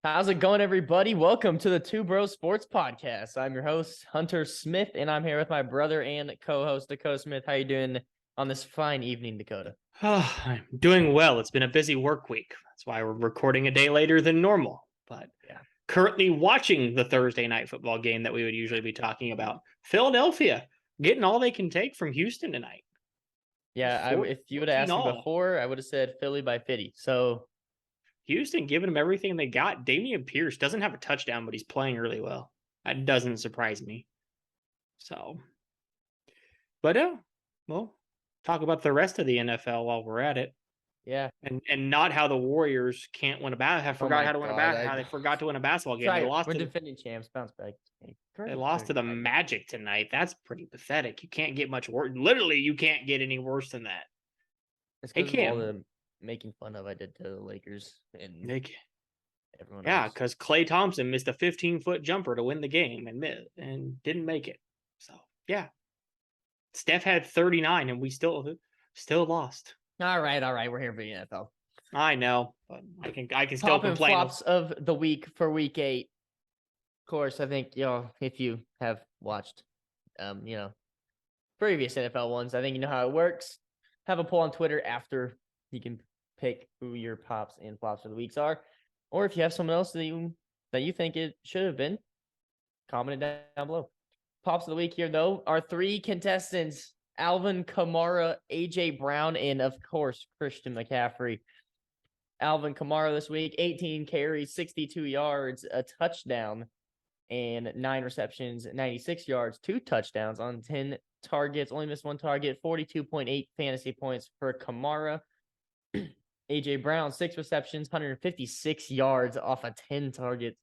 How's it going, everybody? Welcome to the Two Bros Sports Podcast. I'm your host, Hunter Smith, and I'm here with my brother and co-host, Dakota Smith. How you doing on this fine evening, Dakota? I'm doing well. It's been a busy work week. That's why we're recording a day later than normal. But Yeah. Currently watching the Thursday night football game that we would usually be talking about. Philadelphia getting all they can take from Houston tonight. Yeah, if you would have asked me before, I would have said Philly by 50. So Houston giving them everything they got. Dameon Pierce doesn't have a touchdown, but he's playing really well. That doesn't surprise me. Well, talk about the rest of the NFL while we're at it. Yeah. And not how the Warriors can't win a basketball. How they forgot to win a basketball game. They lost. We're defending champs. Bounce back. They lost to the Magic tonight. That's pretty pathetic. You can't get much worse. Literally, you can't get any worse than that. It's because of all the making fun of I did to the Lakers and everyone else. Yeah, because Klay Thompson missed a 15-foot jumper to win the game and didn't make it. So yeah, Steph had 39 and we still lost. All right. We're here for the NFL. I know, but I can still complain. Flops of the week for week 8. Of course, I think if you have watched, previous NFL ones, I think you know how it works. Have a poll on Twitter after you can pick who your pops and flops for the weeks are, or if you have someone else that you think it should have been, comment it down below. Pops of the week here though are 3 contestants: Alvin Kamara, AJ Brown, and of course Christian McCaffrey. Alvin Kamara this week, 18 carries, 62 yards, a touchdown, and 9 receptions, 96 yards, 2 touchdowns on 10 targets. Only missed 1 target, 42.8 fantasy points for Kamara. AJ Brown, 6 receptions, 156 yards off of 10 targets.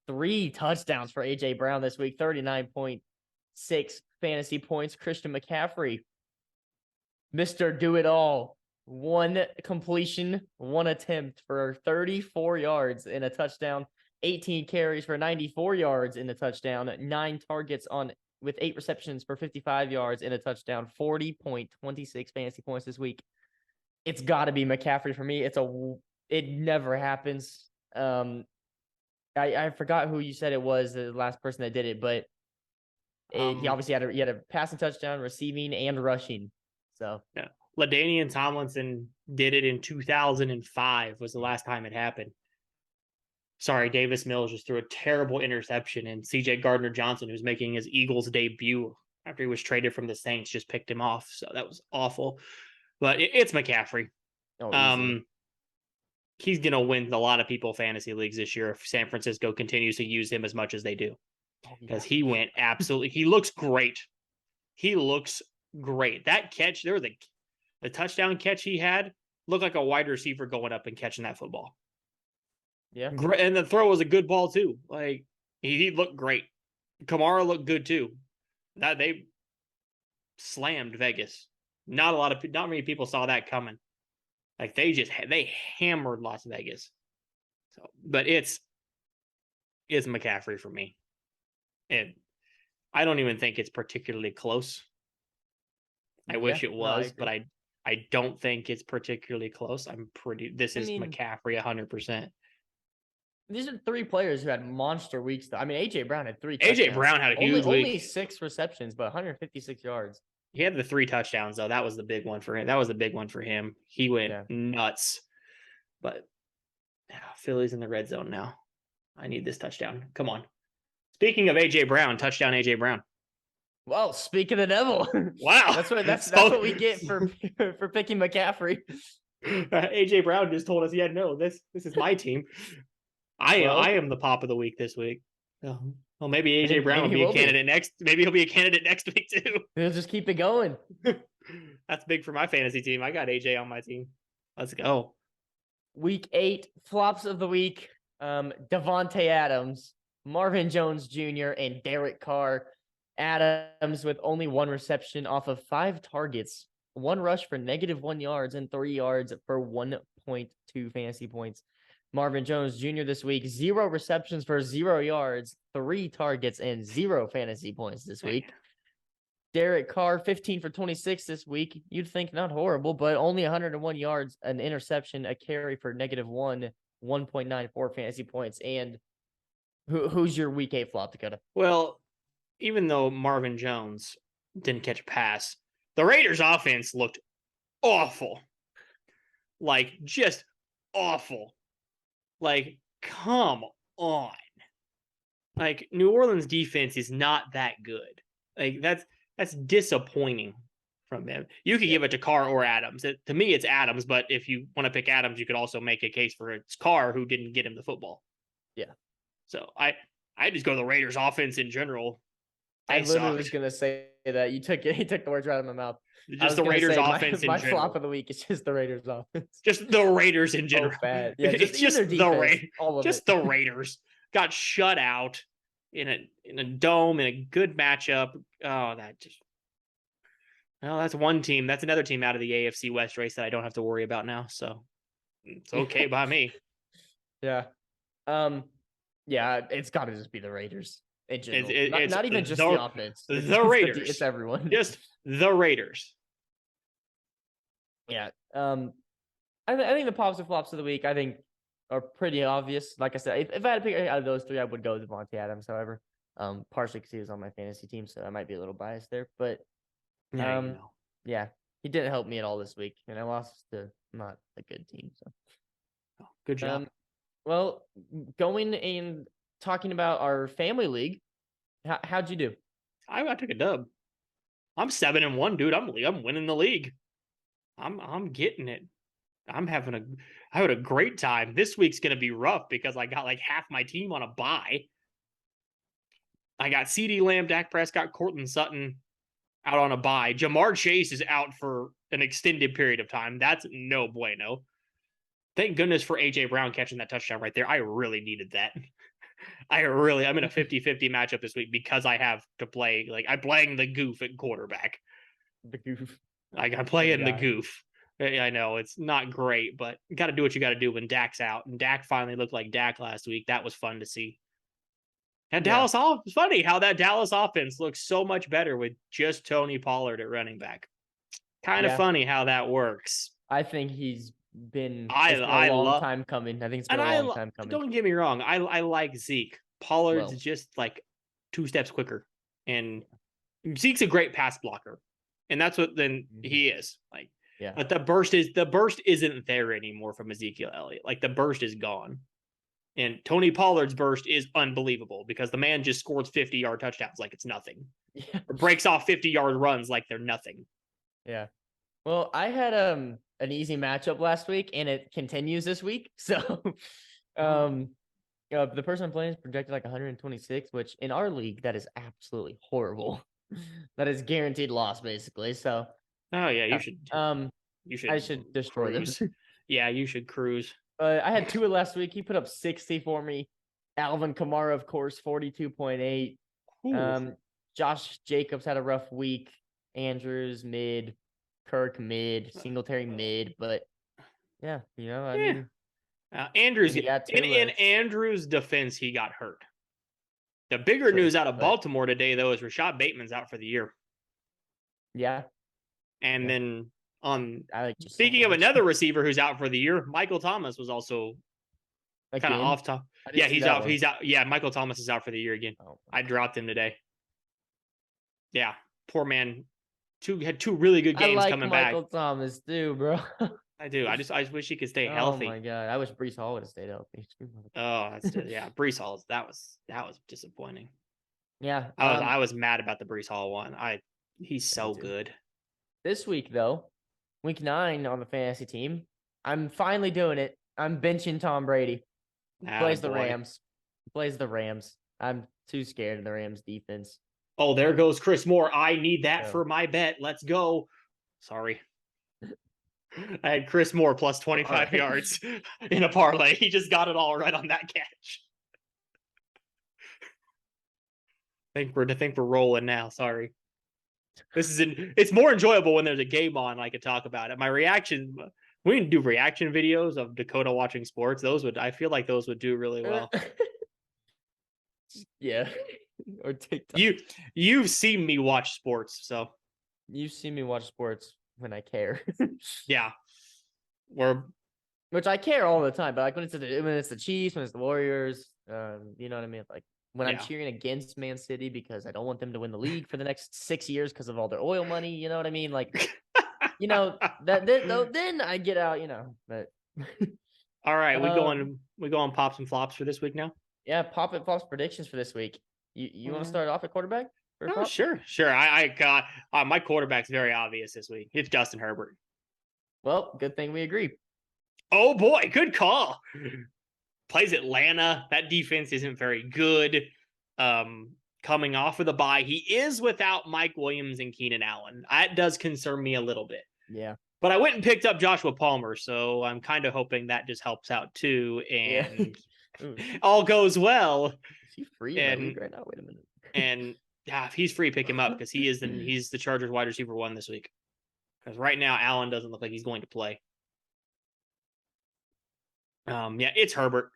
3 touchdowns for AJ Brown this week, 39.6 fantasy points. Christian McCaffrey, Mr. Do-It-All, 1 completion, 1 attempt for 34 yards and a touchdown, 18 carries for 94 yards in a touchdown, 9 targets with 8 receptions for 55 yards and a touchdown, 40.26 fantasy points this week. It's got to be McCaffrey for me. It never happens. I forgot who you said it was, the last person that did it, but he obviously had a passing touchdown, receiving, and rushing. So yeah, LaDainian Tomlinson did it in 2005 was the last time it happened. Sorry, Davis Mills just threw a terrible interception, and C.J. Gardner-Johnson, who's making his Eagles debut after he was traded from the Saints, just picked him off. So that was awful. But it's McCaffrey. He's going to win a lot of people fantasy leagues this year if San Francisco continues to use him as much as they do. Because he went absolutely – he looks great. That catch, there was the touchdown catch he had, looked like a wide receiver going up and catching that football. Yeah. And the throw was a good ball, too. Like, he looked great. Kamara looked good, too. They slammed Vegas. Not many people saw that coming. Like, they hammered Las Vegas. So, but it's McCaffrey for me. And I don't even think it's particularly close. I wish it was, but I don't think it's particularly close. This is McCaffrey 100%. These are 3 players who had monster weeks, though. I mean, AJ Brown had 3 touchdowns. AJ Brown had a huge week. Only 6 receptions, but 156 yards. He had the 3 touchdowns, though. That was the big one for him. He went nuts. But Philly's in the red zone now. I need this touchdown. Come on. Speaking of AJ Brown, touchdown AJ Brown. Well, speak of the devil. Wow. that's what we get for picking McCaffrey. AJ Brown just told us, this is my team. I am the pop of the week this week. Well, maybe AJ Brown will be a candidate next. Maybe he'll be a candidate next week too. He'll just keep it going. That's big for my fantasy team. I got AJ on my team. Let's go. Week 8 flops of the week: Devontae Adams, Marvin Jones Jr., and Derek Carr. Adams with only 1 reception off of 5 targets, 1 rush for -1 yards, and 3 yards for 1.2 fantasy points. Marvin Jones Jr. this week, 0 receptions for 0 yards, 3 targets, and 0 fantasy points this week. Derek Carr, 15 for 26 this week. You'd think not horrible, but only 101 yards, an interception, a carry for -1, 1.94 fantasy points. And who's your week 8 flop, Dakota? Well, even though Marvin Jones didn't catch a pass, the Raiders' offense looked awful. Like, just awful. Like, come on. Like, New Orleans defense is not that good. Like, that's disappointing from them. You could give it to Carr or Adams. To me, it's Adams, but if you want to pick Adams, you could also make a case for it's Carr who didn't get him the football. Yeah. So I just go to the Raiders offense in general. I literally was gonna say that you took the words right out of my mouth. Just the Raiders offense in my general. flop of the week is just the Raiders offense. Just the Raiders in general. Oh, bad. Yeah, it's just the Raiders. All of just it. the Raiders got shut out in a dome in a good matchup. Oh, that's one team. That's another team out of the AFC West race that I don't have to worry about now. So it's okay by me. Yeah. Yeah, it's got to just be the Raiders. It's not even just the offense. The Raiders. It's everyone. Just the Raiders. Yeah. I think the pops and flops of the week, I think, are pretty obvious. Like I said, if I had to pick out of those three, I would go with Devontae Adams. However, partially because he was on my fantasy team, so I might be a little biased there. But yeah, he didn't help me at all this week, and I lost to not a good team. So good job. Well, going and talking about our family league, how'd you do? I took a dub. I'm 7-1, dude. I'm winning the league. I'm getting it. I had a great time. This week's gonna be rough because I got like half my team on a bye. I got CeeDee Lamb, Dak Prescott, Courtland Sutton out on a bye. Jamar Chase is out for an extended period of time. That's no bueno. Thank goodness for AJ Brown catching that touchdown right there. I really needed that. I'm in a 50-50 matchup this week because I have to play. Like, I'm playing the goof at quarterback. The goof. Like, I'm playing the goof. I know it's not great, but you got to do what you got to do when Dak's out. And Dak finally looked like Dak last week. That was fun to see. And Dallas, it's funny how that Dallas offense looks so much better with just Tony Pollard at running back. Kind of funny how that works. I think he's been a long time coming. I think it's been a long time coming. Don't get me wrong. I like Zeke. Pollard's just like 2 steps quicker. And Zeke's a great pass blocker. And that's what he is. Like, but the burst isn't there anymore from Ezekiel Elliott. Like, the burst is gone. And Tony Pollard's burst is unbelievable because the man just scores 50-yard touchdowns like it's nothing. Yeah. Or breaks off 50-yard runs like they're nothing. Yeah. Well, I had an easy matchup last week and it continues this week. So the person I'm playing is projected like 126, which in our league that is absolutely horrible. That is guaranteed loss basically. So you should I should destroy them. Yeah, you should cruise. I had Tua last week. He put up 60 for me. Alvin Kamara, of course, 42.8. Josh Jacobs had a rough week. Andrews mid, Kirk mid, Singletary mid, but I mean, Andrews in Andrews' defense, he got hurt. The bigger news out of Baltimore today, though, is Rashad Bateman's out for the year. Yeah, and then speaking of another receiver who's out for the year, Michael Thomas was also kind of off top. Yeah, he's out. He's out. Yeah, Michael Thomas is out for the year again. I dropped him today. Yeah, poor man. Had 2 really good games coming back. Michael Thomas too, bro. I do. I just wish he could stay healthy. Oh my god, I wish Breece Hall would have stayed healthy. Oh, Breece Hall. That was disappointing. Yeah, I was mad about the Breece Hall one. He's so good. This week though, week 9 on the fantasy team, I'm finally doing it. I'm benching Tom Brady. Plays the Rams. I'm too scared of the Rams defense. Oh, there goes Chris Moore. I need that for my bet. Let's go. Sorry. I had Chris Moore plus 25 yards in a parlay. He just got it all right on that catch. I think we're rolling now. Sorry. It's more enjoyable when there's a game on. I could talk about it. My reaction. We can do reaction videos of Dakota watching sports. I feel like those would do really well. Yeah. Or TikTok. You've seen me watch sports, so you've seen me watch sports when I care. Yeah. Or which I care all the time, but like when it's the Chiefs, when it's the Warriors, you know what I mean? Like when I'm Yeah. cheering against Man City because I don't want them to win the league for the next 6 years because of all their oil money, you know what I mean? Like, then I get out, but All right, um, we going pops and flops for this week now. yeah, pop it flops predictions for this week. You want to start off at quarterback for Oh, pop? sure. I got my quarterback's very obvious this week. It's Justin Herbert. Well, good thing we agree. Oh boy, good call. Plays Atlanta. That defense isn't very good. Coming off of the bye, he is without Mike Williams and Keenan Allen. That does concern me a little bit. Yeah. But I went and picked up Joshua Palmer, so I'm kind of hoping that just helps out too, Yeah. and Ooh, all goes well. is he free in the And league right now? Wait a minute. and yeah, if he's free, pick him up because he's the Chargers wide receiver 1 this week. Because right now Allen doesn't look like he's going to play. Yeah, it's Herbert.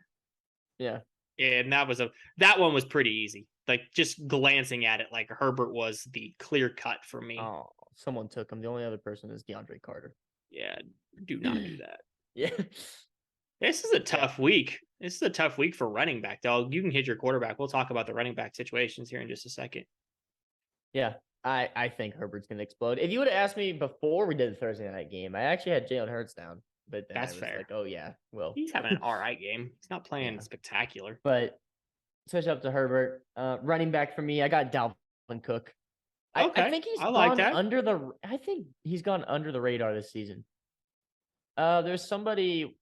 Yeah. And that one was pretty easy. Like just glancing at it, like Herbert was the clear cut for me. Oh, someone took him. The only other person is DeAndre Carter. Yeah, do not do that. Yeah. This is a tough week. This is a tough week for running back, though. You can hit your quarterback. We'll talk about the running back situations here in just a second. Yeah. I think Herbert's gonna explode. If you would have asked me before we did the Thursday night game, I actually had Jalen Hurts down. But then That's I was fair. like, oh yeah, well, He's having an all right game. He's not playing Yeah. spectacular. But switch up to Herbert. Running back for me, I got Dalvin Cook. I Okay, think he's I like gone that. I think he's gone under the radar this season. There's somebody,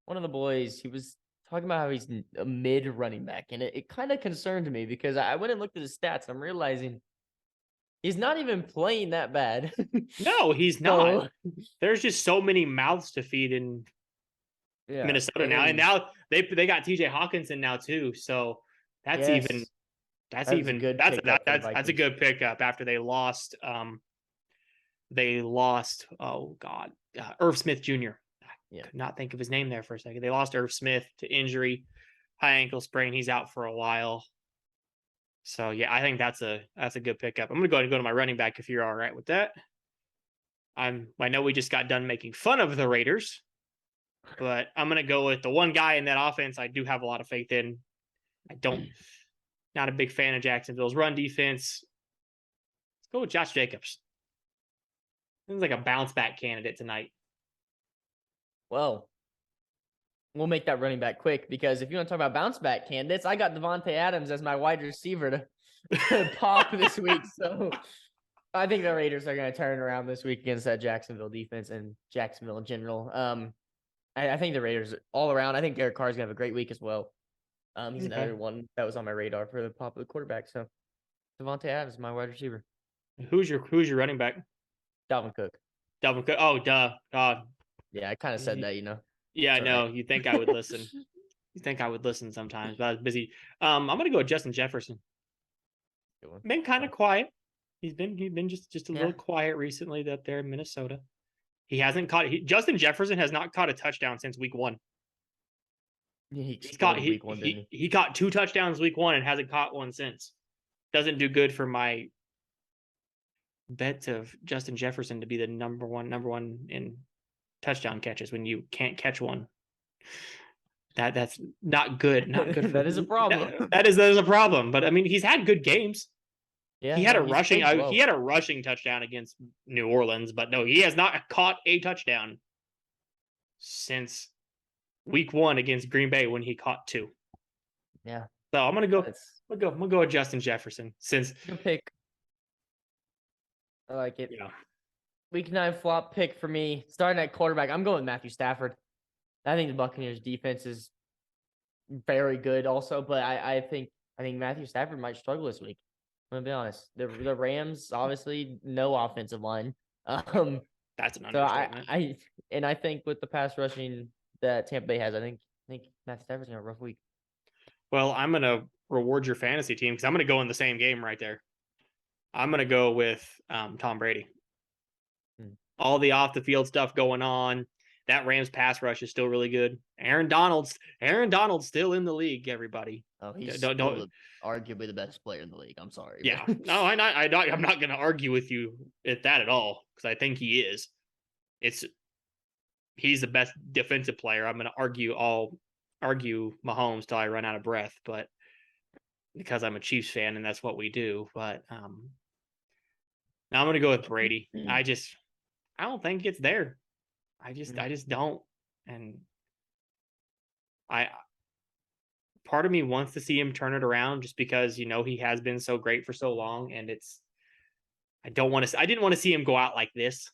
one of the boys, he was talking about how he's a mid running back, and it kind of concerned me because I went and looked at his stats. And I'm realizing he's not even playing that bad. No, he's not. There's just so many mouths to feed in Yeah, Minnesota now, and now they got TJ Hawkinson now too. So that's yes, even that was a good that's pickup for the that's a Vikings. good pickup after they lost oh god Irv Smith Jr. Yeah. Could not think of his name there for a second. They lost Irv Smith to injury, high ankle sprain. He's out for a while. So yeah, I think that's a good pickup. I'm gonna go ahead and go to my running back if you're all right with that. I know we just got done making fun of the Raiders, but I'm gonna go with the one guy in that offense I do have a lot of faith in. Not a big fan of Jacksonville's run defense. Let's go with Josh Jacobs. Seems like a bounce back candidate tonight. Well, we'll make that running back quick because if you want to talk about bounce back candidates, I got Devontae Adams as my wide receiver to pop this week. So I think the Raiders are going to turn around this week against that Jacksonville defense and Jacksonville in general. I think the Raiders all around. I think Derek Carr is going to have a great week as well. He's another one that was on my radar for the pop of the quarterback. So Devontae Adams, my wide receiver. Who's your running back? Dalvin Cook. Dalvin Cook. Oh, duh. God. Yeah, I kind of said that, Yeah, I know. Right. You think I would listen. You think I would listen sometimes, but I was busy. I'm gonna go with Justin Jefferson. Been kind of quiet. He's been just a little quiet recently up there in Minnesota. He hasn't caught Justin Jefferson has not caught a touchdown since week 1. He caught 2 touchdowns week 1 and hasn't caught one since. Doesn't do good for my bets of Justin Jefferson to be the number one in touchdown catches when you can't catch one. That's not good. Not good. That is a problem. That is a problem. But I mean, he's had good games. Yeah, he had a rushing touchdown against New Orleans, but no, he has not caught a touchdown since week 1 against Green Bay when he caught 2. Yeah. So I'm gonna go with Justin Jefferson since good pick. I like it. Yeah. Week 9 flop pick for me. Starting at quarterback, I'm going with Matthew Stafford. I think the Buccaneers defense is very good also, but I think Matthew Stafford might struggle this week. I'm gonna be honest. The Rams obviously no offensive line. That's an understatement. So I think with the pass rushing that Tampa Bay has, I think Matthew Stafford's gonna have a rough week. Well, I'm gonna reward your fantasy team because I'm gonna go in the same game right there. I'm gonna go with Tom Brady. All the off the field stuff going on. That Rams pass rush is still really good. Aaron Donald's still in the league. Everybody. Oh, he's arguably the best player in the league. I'm sorry. Yeah. No, I'm not going to argue with you at that at all because I think he is. he's the best defensive player. I'm going to argue Mahomes till I run out of breath, but because I'm a Chiefs fan and that's what we do. But now I'm going to go with Brady. I don't think it's there. I just don't. And part of me wants to see him turn it around just because, he has been so great for so long. And I didn't want to see him go out like this.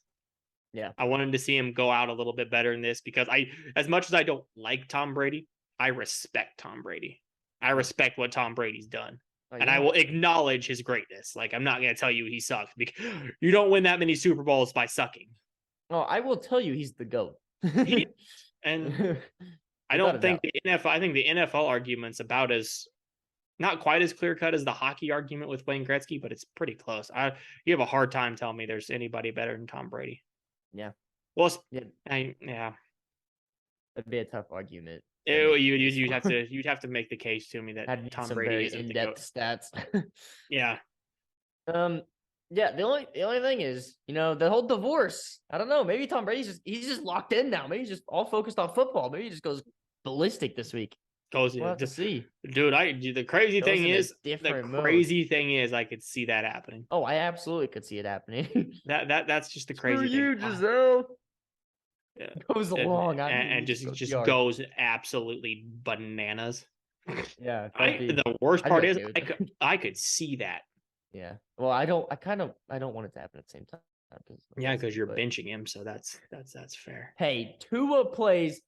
Yeah. I wanted to see him go out a little bit better in this because as much as I don't like Tom Brady, I respect Tom Brady. I respect what Tom Brady's done. And I will acknowledge his greatness. Like, I'm not going to tell you he sucks because you don't win that many Super Bowls by sucking. Oh, I will tell you he's the GOAT. And I don't think the NFL, I think the NFL argument's about as not quite as clear cut as the hockey argument with Wayne Gretzky, but it's pretty close. You have a hard time telling me there's anybody better than Tom Brady. Yeah. Well, yeah. That'd be a tough argument. You'd have to make the case to me that Tom Brady isn't in-depth stats. Yeah. Yeah, the only thing is, the whole divorce. I don't know. Maybe Tom Brady's he's just locked in now. Maybe he's just all focused on football. Maybe he just goes ballistic this week. We'll have to see. Dude, the crazy thing is I could see that happening. Oh, I absolutely could see it happening. That's just the crazy thing. You, Giselle. Yeah. Goes along and just goes absolutely bananas. Yeah. The worst part is I could see that. Yeah. Well, I don't want it to happen at the same time. Yeah, because you're benching him, so that's fair. Hey, Tua plays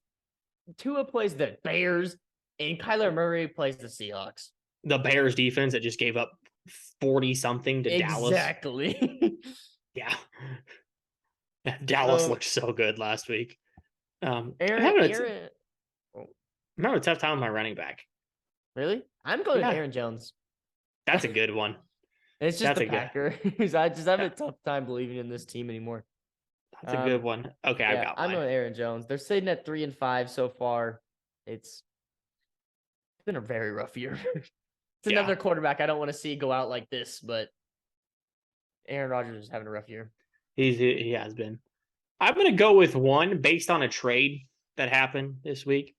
the Bears, and Kyler Murray plays the Seahawks. The Bears defense that just gave up 40-something to Dallas. Exactly. Yeah. Dallas looked so good last week. Aaron, I'm having a tough time with my running back. Really? I'm going with Aaron Jones. That's a good one. It's just the Packers. I just have a tough time believing in this team anymore. That's a good one. Okay, I've got mine. I'm going with Aaron Jones. They're sitting at 3-5 so far. It's been a very rough year. It's another quarterback I don't want to see go out like this, but Aaron Rodgers is having a rough year. He has been. I'm going to go with one based on a trade that happened this week.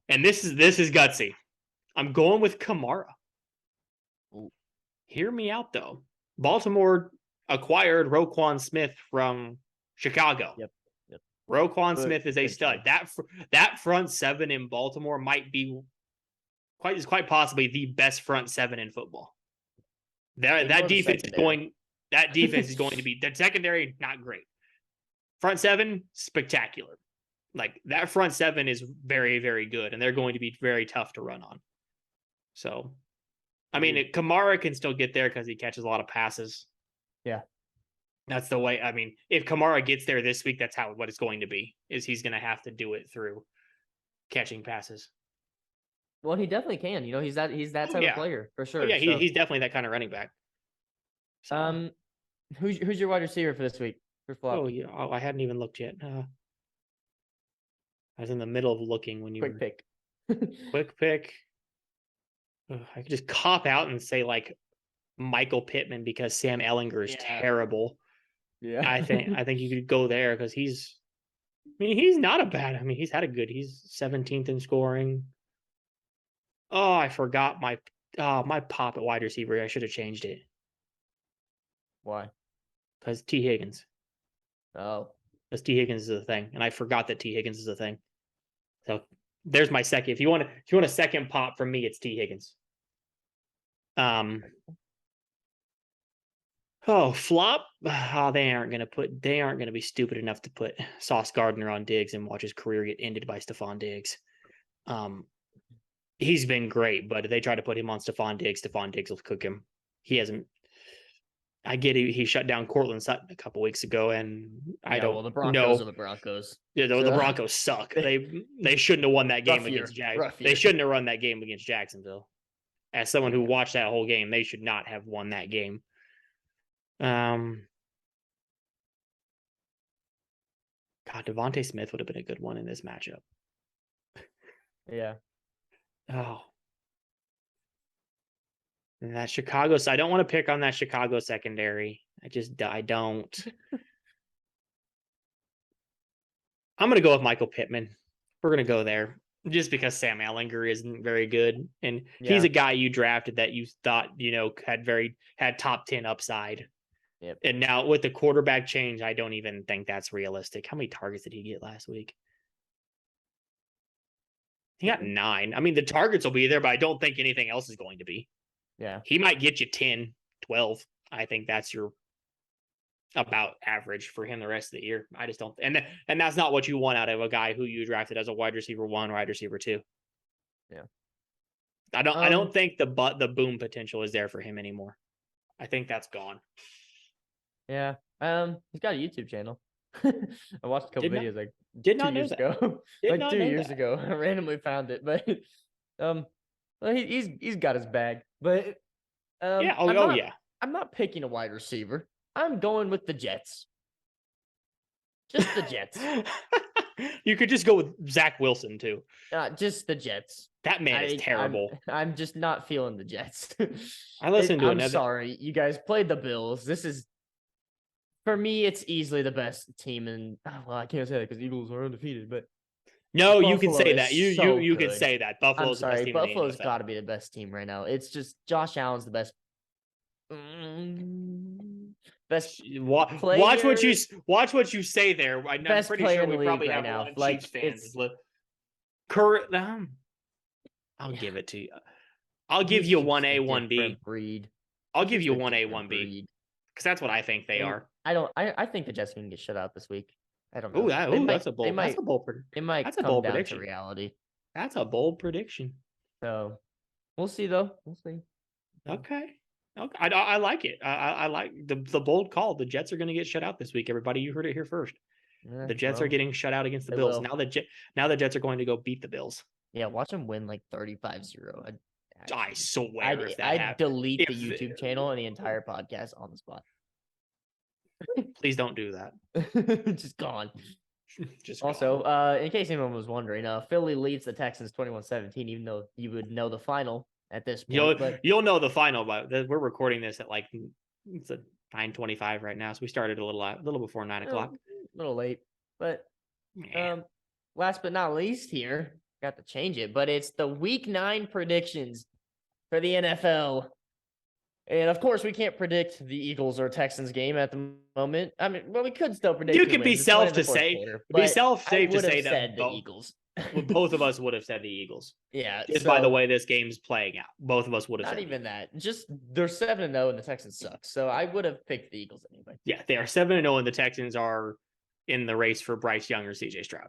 And this is gutsy. I'm going with Kamara. Ooh. Hear me out, though. Baltimore acquired Roquan Smith from Chicago. Yep. Roquan Smith is a stud. That front seven in Baltimore might be quite possibly the best front seven in football. That defense is going to be the secondary, not great. Front seven, spectacular. Like, that front seven is very, very good, and they're going to be very tough to run on. So, I mean, Kamara can still get there because he catches a lot of passes. Yeah. That's the way. I mean, if Kamara gets there this week, that's what it's going to be, is he's going to have to do it through catching passes. Well, he definitely can. He's that type of player for sure. Oh, yeah, he's definitely that kind of running back. So. Who's your wide receiver for this week? For flop? Oh, yeah. Oh, I hadn't even looked yet. I was in the middle of looking when you quick pick. Quick pick. I could just cop out and say like Michael Pittman because Sam Ehlinger is terrible. Yeah, I think you could go there because he's not a bad. He's had a good. He's 17th in scoring. Oh, I forgot my pop at wide receiver. I should have changed it. Why? Because T. Higgins. Oh. Because T. Higgins is a thing, and I forgot that T. Higgins is a thing. So there's my second. If you want a second pop from me, it's T. Higgins. Flop. They aren't gonna be stupid enough to put Sauce Gardner on Diggs and watch his career get ended by Stephon Diggs. He's been great, but if they try to put him on Stephon Diggs will cook him. He hasn't. I get he shut down Cortland Sutton a couple weeks ago, and I don't know. The Broncos are the Broncos. Yeah, the Broncos suck. They shouldn't have won that game against Jacksonville. They shouldn't have run that game against Jacksonville. As someone who watched that whole game, they should not have won that game. God, Devontae Smith would have been a good one in this matchup. Yeah. Oh. And that Chicago, so I don't want to pick on that Chicago secondary. I don't. I'm going to go with Michael Pittman. We're going to go there just because Sam Ehlinger isn't very good. And he's Yeah. a guy you drafted that you thought, had top 10 upside. Yep. And now with the quarterback change, I don't even think that's realistic. How many targets did he get last week? He got 9. I mean, the targets will be there, but I don't think anything else is going to be. Yeah. He might get you 10, 12. I think that's your about average for him the rest of the year. I just don't, and that's not what you want out of a guy who you drafted as a wide receiver 1, wide receiver 2. Yeah. I don't think the boom potential is there for him anymore. I think that's gone. Yeah. He's got a YouTube channel. I watched a couple videos like Did 2 not know years that. ago. Did like not 2 know years that. ago. I randomly found it, but well, he's got his bag. But Yeah. Yeah. I'm not picking a wide receiver. I'm going with the Jets. Just the Jets. You could just go with Zach Wilson too. Just the Jets. That man is terrible. I'm just not feeling the Jets. I'm sorry, you guys played the Bills. This is, for me, it's easily the best team. And well, I can't say that because Eagles are undefeated. But no, you can Buffalo say is that. so You can good. say that. I'm Buffalo's the best sorry, team Buffalo's in the NFL. got to be the best team right now. It's just Josh Allen's the best. Best Watch what you say there. I'm best pretty player sure in the we league probably right have a now. lot of Like, Chiefs fans. I'll Yeah. give it to you. I'll give He's you just a 1A, 1B. different breed. I'll He's give just you a 1A, different 1B breed. because that's what I think they And are. I think the Jets can get shut out this week. I don't know. That's a bold. It might That's a come bold down prediction. to reality. That's a bold prediction. So we'll see, though. We'll see. Okay. I like it. I like the bold call. The Jets are going to get shut out this week. Everybody, you heard it here first. The Jets are getting shut out against the Bills. will. Now the Jets are going to go beat the Bills. Yeah, watch them win like 35-0. I swear if that happens. I'd delete the YouTube channel and the entire podcast on the spot. Please don't do that. Just gone. Just also, gone. in case anyone was wondering, Philly leads the Texans 21-17, even though you would know the final at this point. You'll know the final, but we're recording this at like it's a 9:25 right now, so we started a little before 9 o'clock. A little late, but yeah. Last but not least, here got to change it, but it's the Week 9 predictions for the NFL. And of course, we can't predict the Eagles or Texans game at the moment. I mean, well, we could still predict. You could be safe to say that the Eagles. Both of us would have said the Eagles. Yeah. Just by the way this game's playing out, both of us would have. Not even that. Just they're 7-0 and the Texans suck. So I would have picked the Eagles anyway. Yeah, they are 7-0 and the Texans are in the race for Bryce Young or CJ Stroud.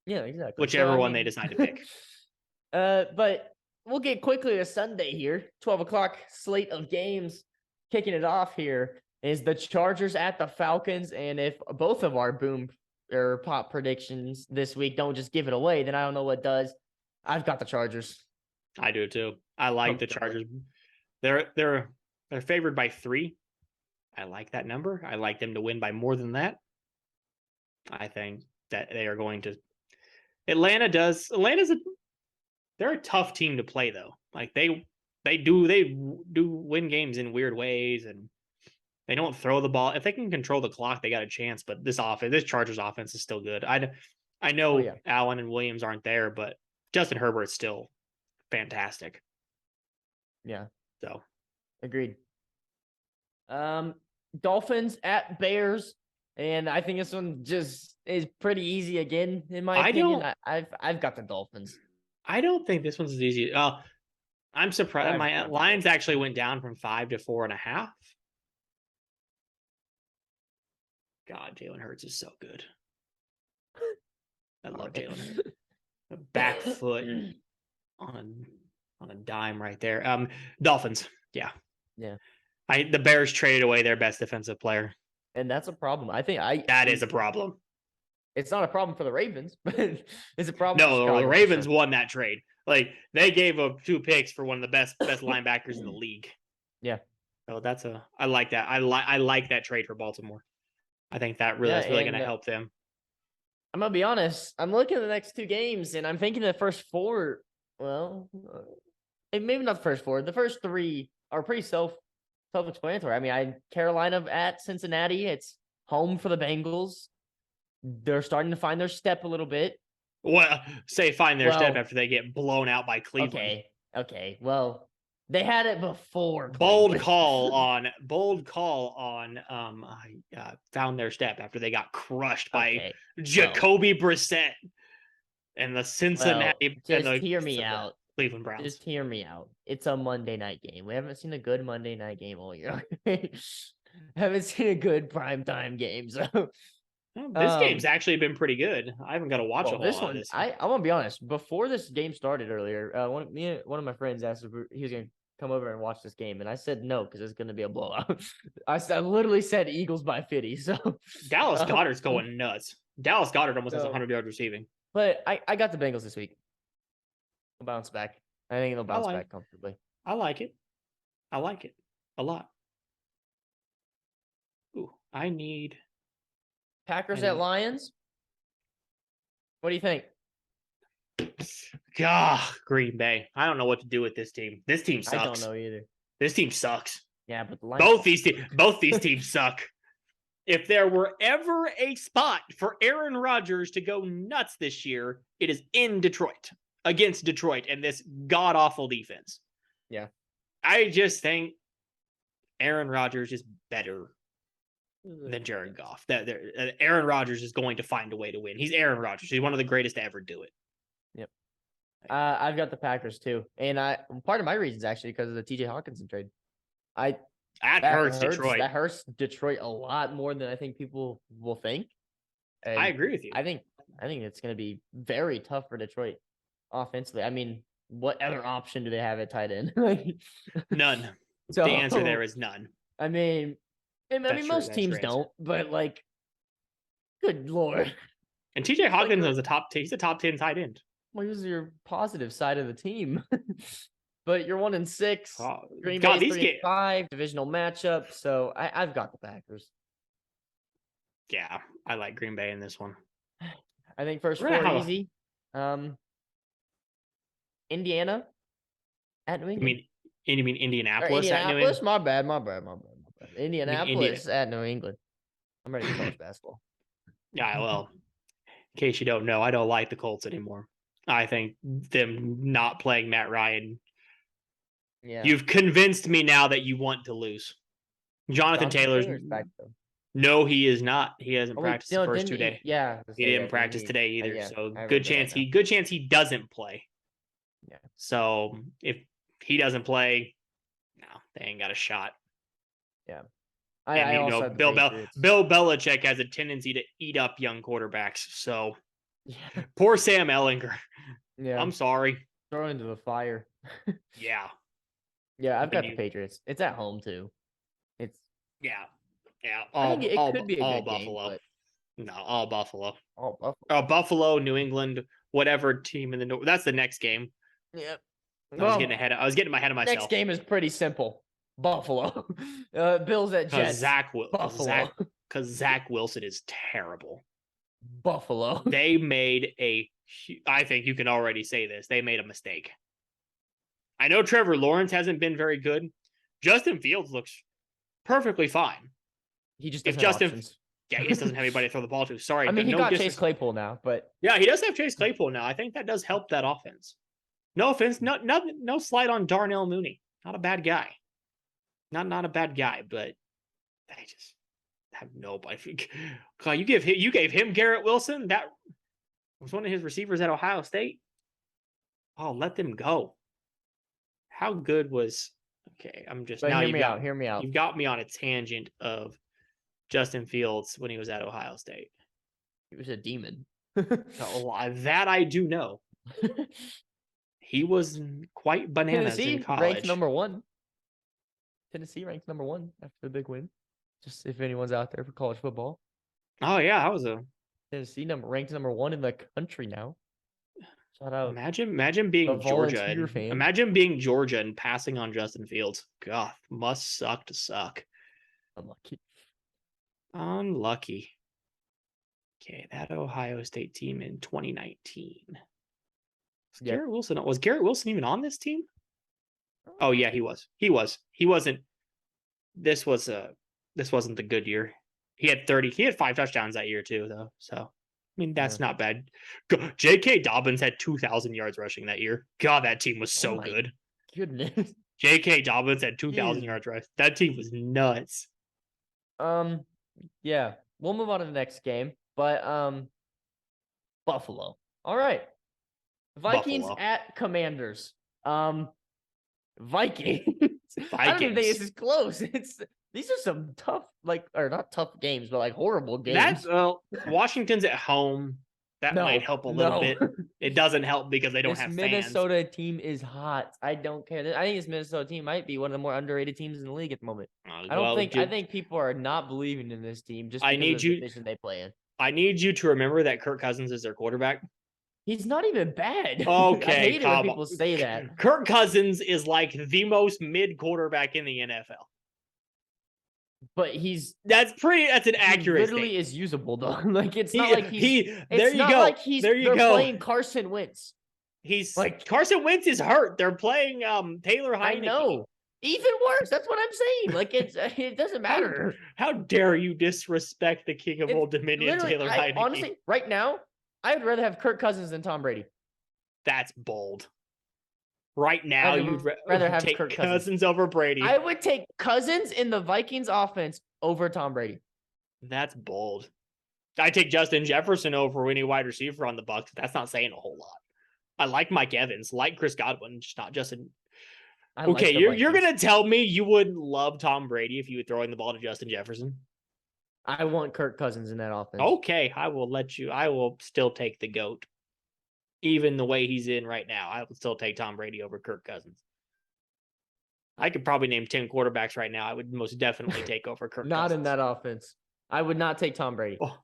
Yeah, exactly. Whichever one they decide to pick. But we'll get quickly to Sunday here. 12 o'clock slate of games. Kicking it off here is the Chargers at the Falcons. And if both of our boom or pop predictions this week don't just give it away, then I don't know what does. I've got the Chargers. I do too. I like the Chargers. They're favored by 3. I like that number. I like them to win by more than that. I think that they are going to. They're a tough team to play though. Like they do win games in weird ways, and they don't throw the ball. If they can control the clock, they got a chance. But this Chargers offense is still good. I know Allen and Williams aren't there, but Justin Herbert's still fantastic. Yeah. So agreed. Dolphins at Bears. And I think this one just is pretty easy again, in my opinion. I've got the Dolphins. I don't think this one's as easy. I'm surprised. My lines actually went down from 5 to 4.5. God, Jalen Hurts is so good. I love Jalen Hurts. A back foot on a dime right there. Dolphins. Yeah. Yeah. The Bears traded away their best defensive player. And that's a problem. That is a problem. It's not a problem for the Ravens, but it's a problem. No, the Ravens won that trade. Like they gave up 2 picks for one of the best linebackers in the league. Yeah. So I like that. I like that trade for Baltimore. I think that's really going to help them. I'm going to be honest. I'm looking at the next 2 games and I'm thinking the first 4, well, maybe not the first 4. The first 3 are pretty self-explanatory. I mean, Carolina at Cincinnati. It's home for the Bengals. they're starting to find their step a little bit. Well, say find their step Well, after they get blown out by Cleveland. Okay. Well, they had it before Bold Cleveland. call on found their step after they got crushed by Okay. Jacoby Brissett and the Well, Cincinnati and just hear me the out. Cleveland Browns. Just hear me out. It's a Monday night game. We haven't seen a good Monday night game all year. Haven't seen a good primetime game. So Well, this game's actually been pretty good. I haven't got to watch a whole this lot one, of this. I want to be honest. Before this game started earlier, one of my friends asked if he was going to come over and watch this game, and I said no because it's going to be a blowout. I literally said Eagles by 50. So Dallas Goedert's going nuts. Dallas Goedert almost has 100 yards receiving. But I got the Bengals this week. They'll bounce back. I think they'll bounce back comfortably. I like it. I like it a lot. Ooh, I need Packers at Lions. What do you think? God, Green Bay. I don't know what to do with this team. This team sucks. I don't know either. This team sucks. Yeah, but the Lions both these teams suck. If there were ever a spot for Aaron Rodgers to go nuts this year, it is in Detroit against Detroit and this god awful defense. Yeah. I just think Aaron Rodgers is better than Jared Goff. Aaron Rodgers is going to find a way to win. He's Aaron Rodgers. He's one of the greatest to ever do it. Yep. I've got the Packers too, and part of my reasons actually because of the T.J. Hawkinson trade. That hurts Detroit. That hurts Detroit a lot more than I think people will think. And I agree with you. I think it's going to be very tough for Detroit offensively. I mean, what other option do they have at tight end? None. So, the answer there is none. I mean, most teams don't, but like, good lord. And T.J. Hawkins is he's a top 10 tight end. Well, he's your positive side of the team. But you're 1-6. Green Bay's 3-5 divisional matchup. So I've got the Packers. Yeah, I like Green Bay in this one. I think first four easy. Indiana at New England. You mean Indianapolis at New England? My bad. Indianapolis at New England. I'm ready for college basketball. Yeah, well, in case you don't know, I don't like the Colts anymore. I think them not playing Matt Ryan. Yeah. You've convinced me now that you want to lose. Jonathan Taylor's back, though. No, he is not. He hasn't practiced the first 2 days. Yeah. He didn't practice today either. So good chance he doesn't play. Yeah. So if he doesn't play, no, they ain't got a shot. Yeah. Bill Belichick has a tendency to eat up young quarterbacks. So poor Sam Ehlinger. Yeah. I'm sorry. Throw into the fire. Yeah. Yeah, I've got the Patriots. It's at home too. All could be a good Buffalo. Game, no, all Buffalo. All Buffalo. Buffalo, New England, whatever team in the North. That's the next game. Yep. I was getting ahead of myself. Next game is pretty simple. Buffalo. Bills at Jets. Buffalo. Because Zach Wilson is terrible. Buffalo. They made I think you can already say this. They made a mistake. I know Trevor Lawrence hasn't been very good. Justin Fields looks perfectly fine. He just doesn't have options. Yeah, he just doesn't have anybody to throw the ball to. Sorry. I mean, he got Chase Claypool now, but yeah, he does have Chase Claypool now. I think that does help that offense. No offense, no slight on Darnell Mooney. Not a bad guy. Not a bad guy, but they just have nobody. God, you gave him Garrett Wilson. That was one of his receivers at Ohio State. Oh, let them go. How good was? Okay, I'm just now. Hear me out. You've got me on a tangent of Justin Fields when he was at Ohio State. He was a demon. That I do know. He was quite bananas in college. Ranked number 1. Tennessee ranked number 1 after the big win. Just if anyone's out there for college football. Oh yeah, that was a Tennessee ranked number 1 in the country now. Shout out! Imagine being Georgia. Imagine being Georgia and passing on Justin Fields. God, must suck to suck. Unlucky. Okay, that Ohio State team in 2019. Garrett Wilson. Was Garrett Wilson even on this team? Oh yeah, he was. He wasn't. This wasn't the good year. He had 30. He had 5 touchdowns that year too, though. So I mean, that's Yeah. not bad. J.K. Dobbins had 2,000 yards rushing that year. God, that team was Oh so my good. goodness. J.K. Dobbins had 2,000 Jeez. yards rushing. That team was nuts. Yeah. We'll move on to the next game. But Buffalo. All right. Vikings Buffalo. at Commanders. Vikings. I don't even think this Vikings. is close. These are some tough, or not tough games, but like horrible That games. Washington's at home. That might No, help a little no. bit. It doesn't help because they don't This have fans. Minnesota team is hot. I don't care. I think this Minnesota team might be one of the more underrated teams in the league at the moment. I think people are not believing in this team just I because need of the you. division they play in. I need you to remember that Kirk Cousins is their quarterback. He's not even bad. I Okay, hate it when come people on. say that. Kirk Cousins is like the most mid quarterback in the NFL. But That's an accurate literally statement. is usable though. Like it's not He like he's he there it's you not go. like he's There you they're go. playing Carson Wentz. He's Like Carson Wentz is hurt. They're playing Taylor Heineke. I know. Even worse. That's what I'm saying. Like it doesn't matter. How dare you disrespect the king of Old Dominion, Literally, Taylor I Heineke? honestly right now, I'd rather have Kirk Cousins than Tom Brady. That's bold. Right now, I'd you'd rather have take Kirk Cousins over Brady. I would take Cousins in the Vikings offense over Tom Brady. That's bold. I take Justin Jefferson over any wide receiver on the Bucs. That's not saying a whole lot. I like Mike Evans, like Chris Godwin, just not Justin. Okay, you're gonna tell me you wouldn't love Tom Brady if you were throwing the ball to Justin Jefferson? I want Kirk Cousins in that offense. Okay, I will let you. I will still take the GOAT. Even the way he's in right now, I would still take Tom Brady over Kirk Cousins. I could probably name 10 quarterbacks right now. I would most definitely take over Kirk Not Cousins. in that offense. I would not take Tom Brady. Oh,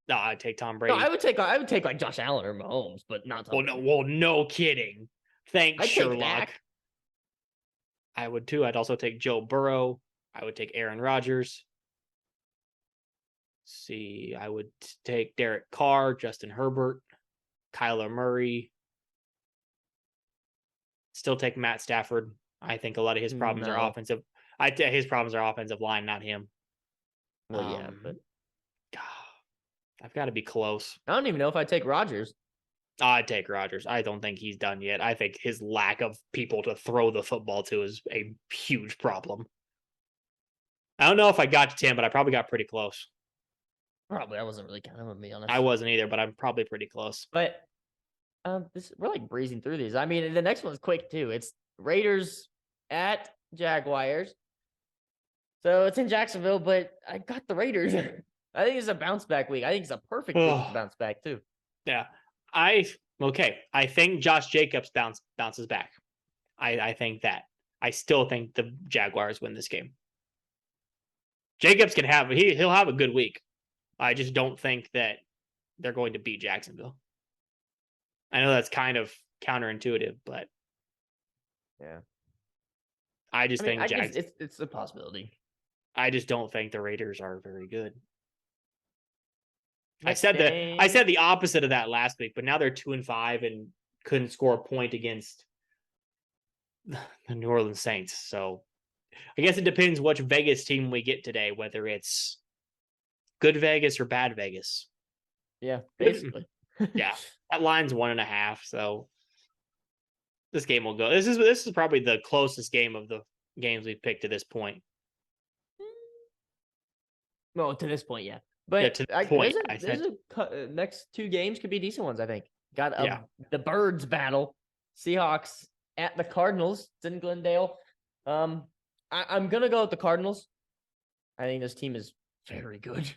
no, I'd take Tom Brady. No, I would take like Josh Allen or Mahomes, but not Tom Brady. No kidding. Thanks, I'd Sherlock. take Dak. I would too. I'd also take Joe Burrow. I would take Aaron Rodgers. Let's see, I would take Derek Carr, Justin Herbert, Kyler Murray. Still take Matt Stafford. I think a lot of his problems are offensive. His problems are offensive line, not him. Well, yeah, but I've got to be close. I don't even know if I'd take Rodgers. I'd take Rodgers. I don't think he's done yet. I think his lack of people to throw the football to is a huge problem. I don't know if I got to 10, but I probably got pretty close. Probably. I wasn't really counting, to be honest. I wasn't either, but I'm probably pretty close. But we're like breezing through these. I mean, the next one's quick too. It's Raiders at Jaguars. So it's in Jacksonville, but I got the Raiders. I think it's a bounce back week. I think it's a perfect week to bounce back too. Yeah. I think Josh Jacobs bounces back. I think that. I still think the Jaguars win this game. Jacobs he'll have a good week. I just don't think that they're going to beat Jacksonville. I know that's kind of counterintuitive, but yeah, I think it's a possibility. I just don't think the Raiders are very good. I said the opposite of that last week, but now they're 2-5 and couldn't score a point against the New Orleans Saints. So I guess it depends which Vegas team we get today, whether it's good Vegas or bad Vegas. Yeah, basically. Yeah, that line's 1.5. So this game will go. This is probably the closest game of the games we've picked to this point. Well, to this point, yeah. But yeah, to this point, next 2 games could be decent ones, I think. Got the Birds battle. Seahawks at the Cardinals. It's in Glendale. I'm going to go with the Cardinals. I think this team is very good.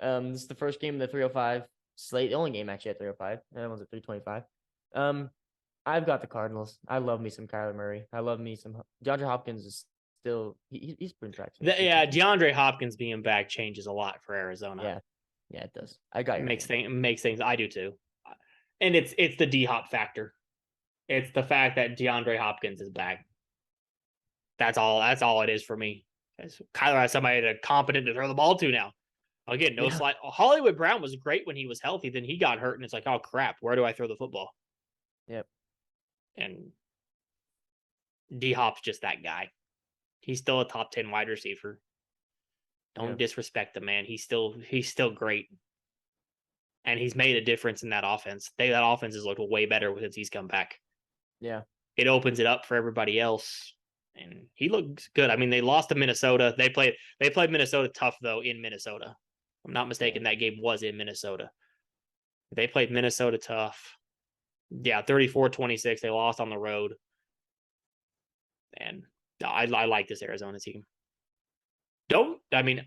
This is the first game of the 305 slate. The only game actually at 305. That one's at 325. I've got the Cardinals. I love me some Kyler Murray. I love me some DeAndre Hopkins is still he's been tracking. Yeah, DeAndre Hopkins being back changes a lot for Arizona. Yeah, it does. I got makes things. I do too, and it's the D-Hop factor. It's the fact that DeAndre Hopkins is back. That's all it is for me. Kyler has somebody that's competent to throw the ball to now. Again, no slide. Hollywood Brown was great when he was healthy. Then he got hurt, and it's like, oh crap, where do I throw the football? Yep. And D-Hop's just that guy. He's still a top 10 wide receiver. Don't disrespect the man. He's still great. And he's made a difference in that offense. That offense has looked way better since he's come back. Yeah. It opens it up for everybody else. And he looks good. I mean, they lost to Minnesota. They played Minnesota tough, though, in Minnesota. If I'm not mistaken, that game was in Minnesota. They played Minnesota tough. Yeah, 34-26. They lost on the road. And I like this Arizona team. I mean,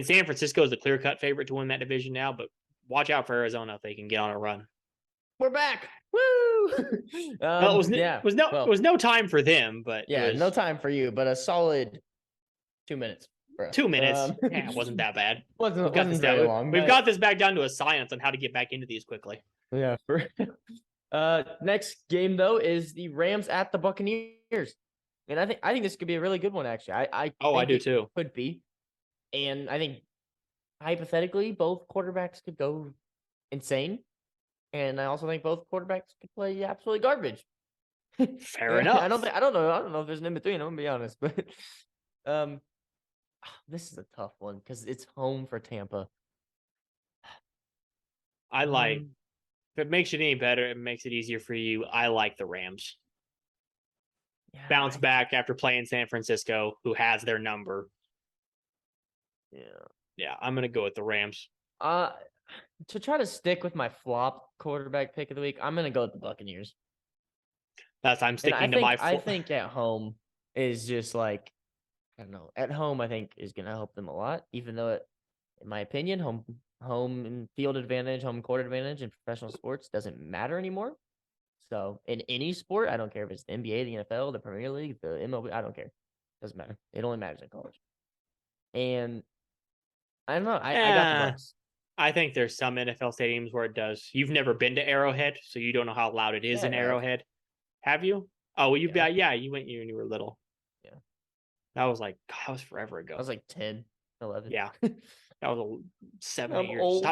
San Francisco is the clear-cut favorite to win that division now, but watch out for Arizona if they can get on a run. We're back. Woo! Well, it was no time for them, but no time for you, but a solid 2 minutes. Bro. 2 minutes. It wasn't that bad. Wasn't very long. We've got this back down to a science on how to get back into these quickly. Yeah. Next game though is the Rams at the Buccaneers, and I think this could be a really good one. Actually, I do too. Could be, and I think hypothetically both quarterbacks could go insane. And I also think both quarterbacks could play absolutely garbage. Fair enough. I don't know if there's an in between. I'm gonna be honest, but this is a tough one because it's home for Tampa. If it makes it any better, it makes it easier for you. I like the Rams. Yeah, bounce back after playing San Francisco, who has their number. Yeah, I'm gonna go with the Rams. To try to stick with my flop quarterback pick of the week, I'm going to go with the Buccaneers. I'm sticking to my flop. I think at home is just like, I don't know. At home, I think is going to help them a lot, even though, in my opinion, home and field advantage, home court advantage in professional sports doesn't matter anymore. So in any sport, I don't care if it's the NBA, the NFL, the Premier League, the MLB, I don't care. Doesn't matter. It only matters in college. And I don't know. I got the Bucs. I think there's some NFL stadiums where it does. You've never been to Arrowhead, so you don't know how loud it is in Arrowhead. Have you? Oh, well, you went when you were little. Yeah. That was forever ago. I was like 10, 11. Yeah. That was 7 years. Old.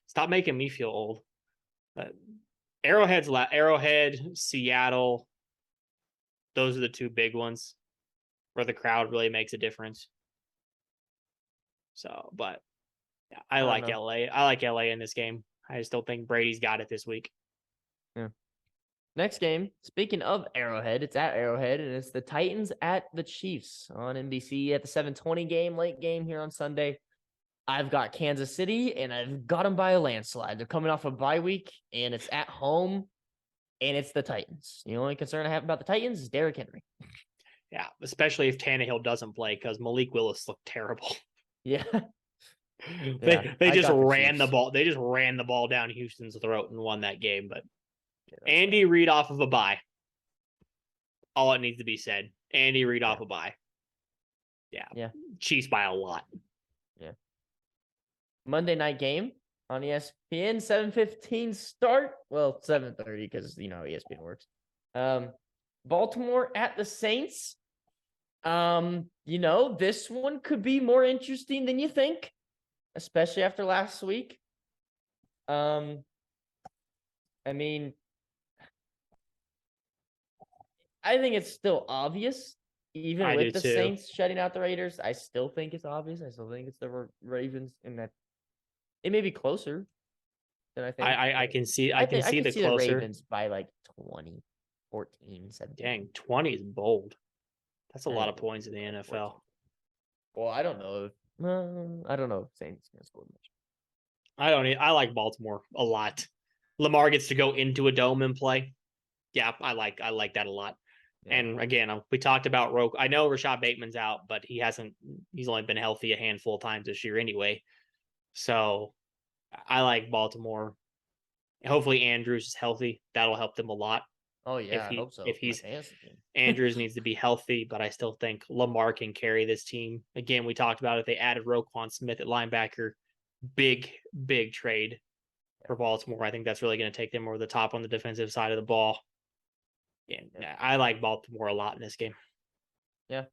Stop making me feel old. But Arrowhead, Seattle. Those are the two big ones where the crowd really makes a difference. So, but yeah, I like LA. I like LA in this game. I just don't think Brady's got it this week. Yeah. Next game, speaking of Arrowhead, it's at Arrowhead, and it's the Titans at the Chiefs on NBC at the 7:20 game, late game here on Sunday. I've got Kansas City, and I've got them by a landslide. They're coming off a bye week, and it's at home, and it's the Titans. The only concern I have about the Titans is Derrick Henry. Yeah, especially if Tannehill doesn't play, because Malik Willis looked terrible. Yeah. They just ran the ball. They just ran the ball down Houston's throat and won that game. But Andy Reid off of a bye. All it needs to be said. Andy Reid off a bye. Yeah. Chiefs by a lot. Yeah. Monday night game on ESPN, 7:15 start. Well, 7:30 because you know how ESPN works. Baltimore at the Saints. This one could be more interesting than you think, especially after last week. I think it's still obvious, even with the Saints shutting out the Raiders. I still think it's obvious. I still think it's the Ravens, and that it may be closer than I think. I can see. I can see the closer. The Ravens by like 20, 14, 17. Dang, 20 is bold. That's a lot of points in the NFL. Well, I don't know if Saints can score much. I like Baltimore a lot. Lamar gets to go into a dome and play. Yeah, I like that a lot. Yeah. And again, we talked about Roque. I know Rashad Bateman's out, but he's only been healthy a handful of times this year anyway. So I like Baltimore. Hopefully Andrews is healthy. That'll help them a lot. Oh yeah, I hope so. If Andrews needs to be healthy, but I still think Lamar can carry this team. Again, we talked about it. They added Roquan Smith at linebacker. Big trade for Baltimore. I think that's really going to take them over the top on the defensive side of the ball. And I like Baltimore a lot in this game. Yeah.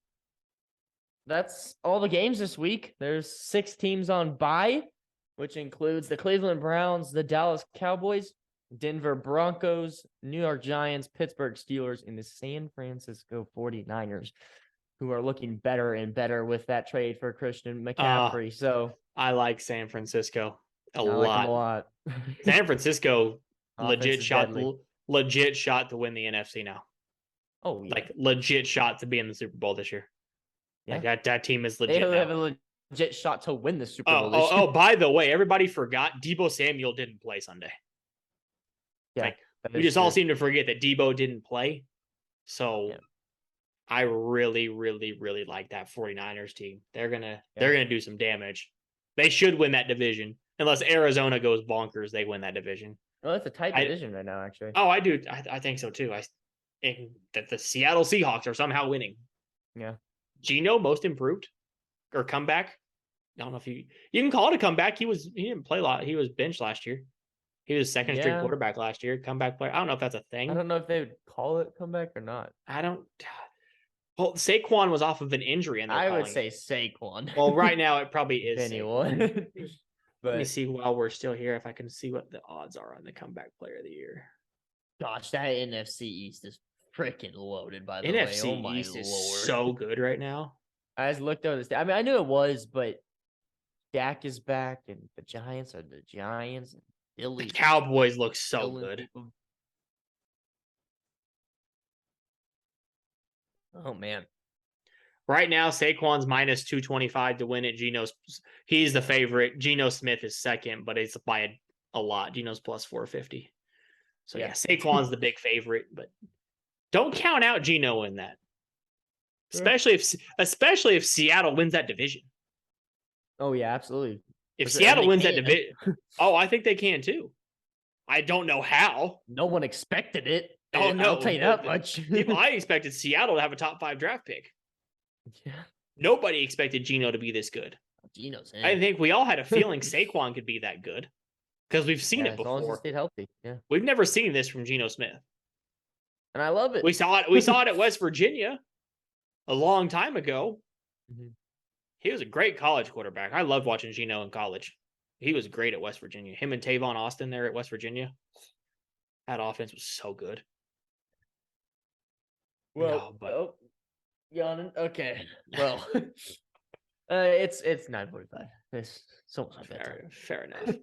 That's all the games this week. There's 6 teams on bye, which includes the Cleveland Browns, the Dallas Cowboys, Denver Broncos, New York Giants, Pittsburgh Steelers, and the San Francisco 49ers. who are looking better and better with that trade for Christian McCaffrey. So I like San Francisco a I like them a lot. lot. San Francisco Offense is deadly. legit shot to win the NFC now. Oh yeah, Like legit shot to be in the Super Bowl this year. yeah. Like that team is They legit have now. a legit shot to win the Super Bowl this year. Oh, by the way, everybody forgot Deebo Samuel didn't play Sunday. Yeah, like we just all seem to forget that Deebo didn't play. So yeah. I really, really, really like that 49ers team. They're gonna do some damage. They should win that division. Unless Arizona goes bonkers, they win that division. Oh, it's a tight division right now, actually. Oh, I do. I think so too. That the Seattle Seahawks are somehow winning. Yeah. Geno most improved or comeback. I don't know if you can call it a comeback. He didn't play a lot. He was benched last year. He was second string quarterback last year. Comeback player. I don't know if that's a thing. I don't know if they would call it comeback or not. I don't. Well, Saquon was off of an injury, and I would say Saquon. Well, right now it probably is anyone. But let me see while we're still here if I can see what the odds are on the comeback player of the year. Gosh, that NFC East is freaking loaded. By the NFC way, oh my East Lord. is so good right now. I just looked over this. I mean, I knew it was, but Dak is back, and the Giants are the Giants. The Cowboys look so good. Oh man. Right now, Saquon's minus 225 to win it. He's the favorite. Geno Smith is second, but it's by a lot. Geno's plus 450. So yeah, Saquon's the big favorite, but don't count out Geno in that. Especially if Seattle wins that division. Oh yeah, absolutely. If Seattle wins that division, I think they can too. I don't know how. No one expected it. Oh no, I'll tell you that much. I expected Seattle to have a top 5 draft pick. Yeah. Nobody expected Geno to be this good. Geno's in. I think we all had a feeling Saquon could be that good because we've seen it before. As long as he stayed healthy. Yeah. We've never seen this from Geno Smith. And I love it. We saw it at West Virginia a long time ago. Mm-hmm. He was a great college quarterback. I loved watching Geno in college. He was great at West Virginia. Him and Tavon Austin there at West Virginia. That offense was so good. Well, yawning. Okay. Well, it's 9:45. It's so much better. Fair enough.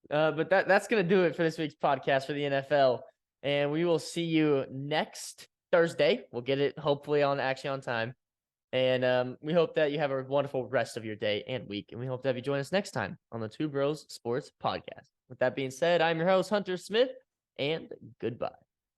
But that's gonna do it for this week's podcast for the NFL, and we will see you next Thursday. We'll get it hopefully on time, and we hope that you have a wonderful rest of your day and week, and we hope to have you join us next time on the Two Bros Sports Podcast. With that being said, I'm your host Hunter Smith, and goodbye.